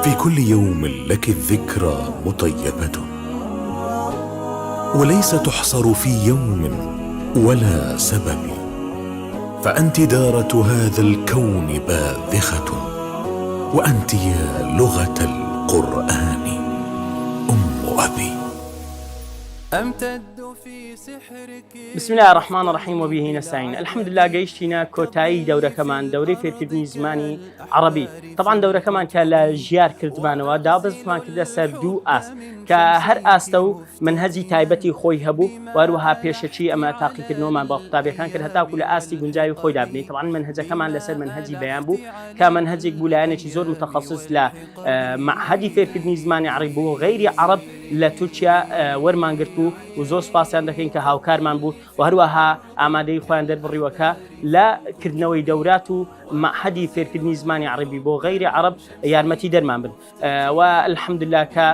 في كل يوم لك الذكرى مطيبة، وليس تحصر في يوم ولا سبب، فأنت دارة هذا الكون باذخة، وأنت يا لغة القرآن أم أبي. أمتد في سحرك. بسم الله الرحمن الرحيم وبه نستعين. الحمد لله قيشتنا كوتاي دورة كمان دوري فيرکردنی زمانی عربي. طبعا دورة كمان كلا جيار كردمانوا دابز كمان كده سر دو اس كهر استو منهجي تايبتي خوي هبو وروها بيشتشي اما تاقي كدنو ما بخطابي كان كده هتا كل استي گنجاي خوي دابني. طبعا منهجه كمان لسر منهجي بيان بو كمنهجك بولانه شي زور متخصص لا معهدي فيرکردنی زمانی عربي وغير عرب لە تورکیا وەرمانگرت و زۆر سپاسیان دەکەین کە هاوکارمان بوو و هەروەها ئامادەی خۆیان دەربڕیوەکە لە کردنەوەی دەورات و معهدی فێرکردنی زمانی عەرەبی بۆ غەیری عەرەب یارمەتی دەرمان بن و الحەمدوللا کە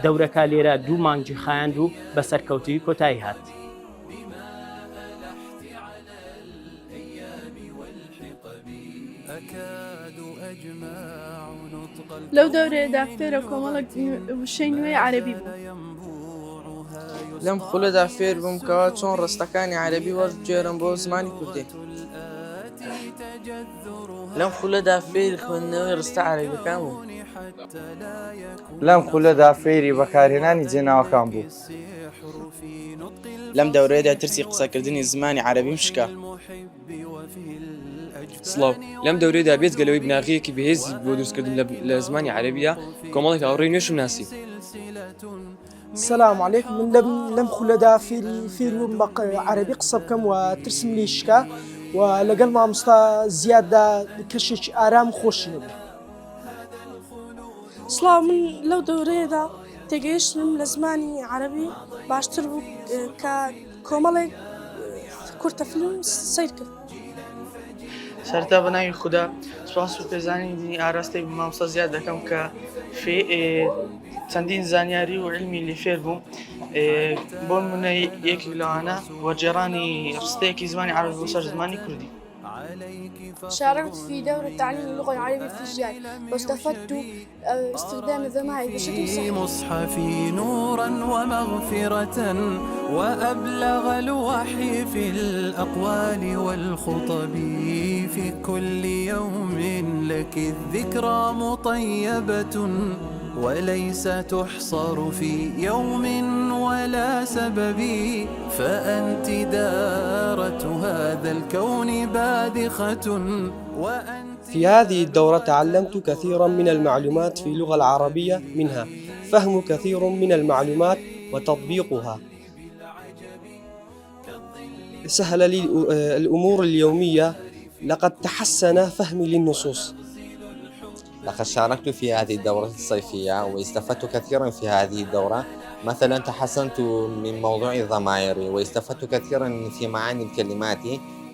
دەورەکە لێرە دوو مانگی خایاند و بە سەرکەوتوی کۆتایی هات. لەو دەورەیەدا فێرە کۆمەڵێک وشەی نوێی عەرەبی بوو. لەم خولەدا فێر بووم کەوا چۆن ڕستەکانی عەرەبی وەرگێڕم بۆ زمانی کوردی. لەم خولەدا فێری خوێندنەوەی ڕستە عەرەبیەکان بووم. لەم خولەدا فێری بەکارهێنانی جێناوەکان بوو. لەم دەورەیەدا ترسی قسەکردنی زمانی عەرەبیم شکا. سڵاو لەم دەورەیەدا بێجگەلەوەی بناغیەکی بەهێزی بۆ دروستکردن لە زمانی عەرەبیە کۆمەڵێک هاوڕێی نوێشم ناسی. السلام عليكم. من لم خلدا في المق عربي قصب كم وترسم لي شكا ولقل ما مستا زيادة كشش آرام خوش نبي. سڵاو من لەو دەورەیەدا تێگەیشتم لە زمانی عەرەبی باشتر بوو کە کۆمەڵێک کورتە فیلم سیر کرد. سەرتا بەناوی خوددا سوپاس و پێزانی دینی ئاراستەی مامۆستا زیاد دەکەم کە چەندین زانیاری و علمی لێ فێر بووم. بۆ نمونە یەکێک لەوانە وەرجێڕانی ڕستەیەکی زمانی عەرەبی بۆ سەر زمانی کوردی. شاركت في دورة تعليم اللغة العربية في الجزائر واستفدت استخدام الضمائر بشكل صحيح. مصحفي نورا ومغفرة وأبلغ الوحي في الأقوال والخطب في كل يوم لك الذكرى مطيبة وليس تحصر في يوم ولا سبب فأنت دارة هذا الكون باذخة في هذه الدورة تعلمت كثيرا من المعلومات في اللغة العربية، منها فهم كثير من المعلومات وتطبيقها. سهل لي الأمور اليومية، لقد تحسن فهمي للنصوص. لقد شاركت في هذه الدورة الصيفية واستفدت كثيرا في هذه الدورة. مثلا تحسنت من موضوع الضمائر واستفدت كثيرا في معاني الكلمات.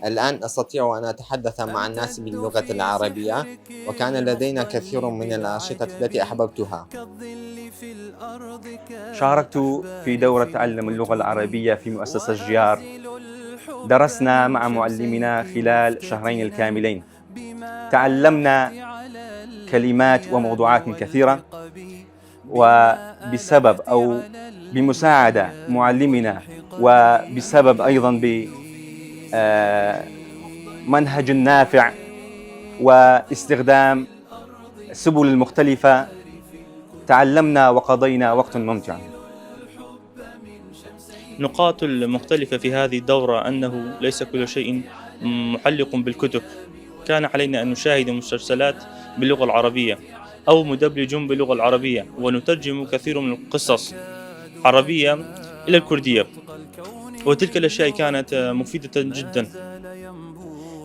الآن أستطيع أن أتحدث مع الناس باللغة العربية وكان لدينا كثير من الأنشطة التي أحببتها. شاركت في دورة تعلم اللغة العربية في مؤسسة جيار. درسنا مع معلمنا خلال شهرين الكاملين. تعلمنا كلمات وموضوعات كثيرة، وبسبب أو بمساعدة معلمنا وبسبب أيضا بمنهج نافع واستخدام السبل المختلفة تعلمنا وقضينا وقت ممتع. نقاط المختلفة في هذه الدورة أنه ليس كل شيء محلق بالكتب، كان علينا أن نشاهد مسلسلات باللغة العربية أو مدبلج باللغة العربية ونترجم كثير من القصص عربية إلى الكردية، وتلك الأشياء كانت مفيدة جدا.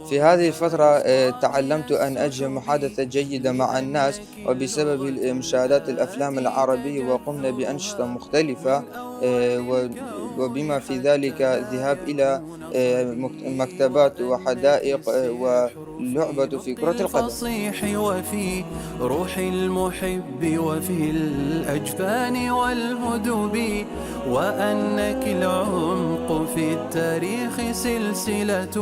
في هذه الفترة تعلمت أن أجد محادثة جيدة مع الناس، وبسبب مشاهدات الأفلام العربية وقمنا بأنشطة مختلفة وبما في ذلك ذهاب إلى مكتبات وحدائق واللعبة في كرة القدم. فصيح وفي روح المحب وفي الأجفان والهدب وأنك العمق في التاريخ سلسلة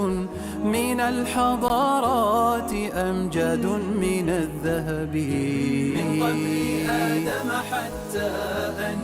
من الحضارات أمجاد زاد من الذهب من قبل آدم حتى أن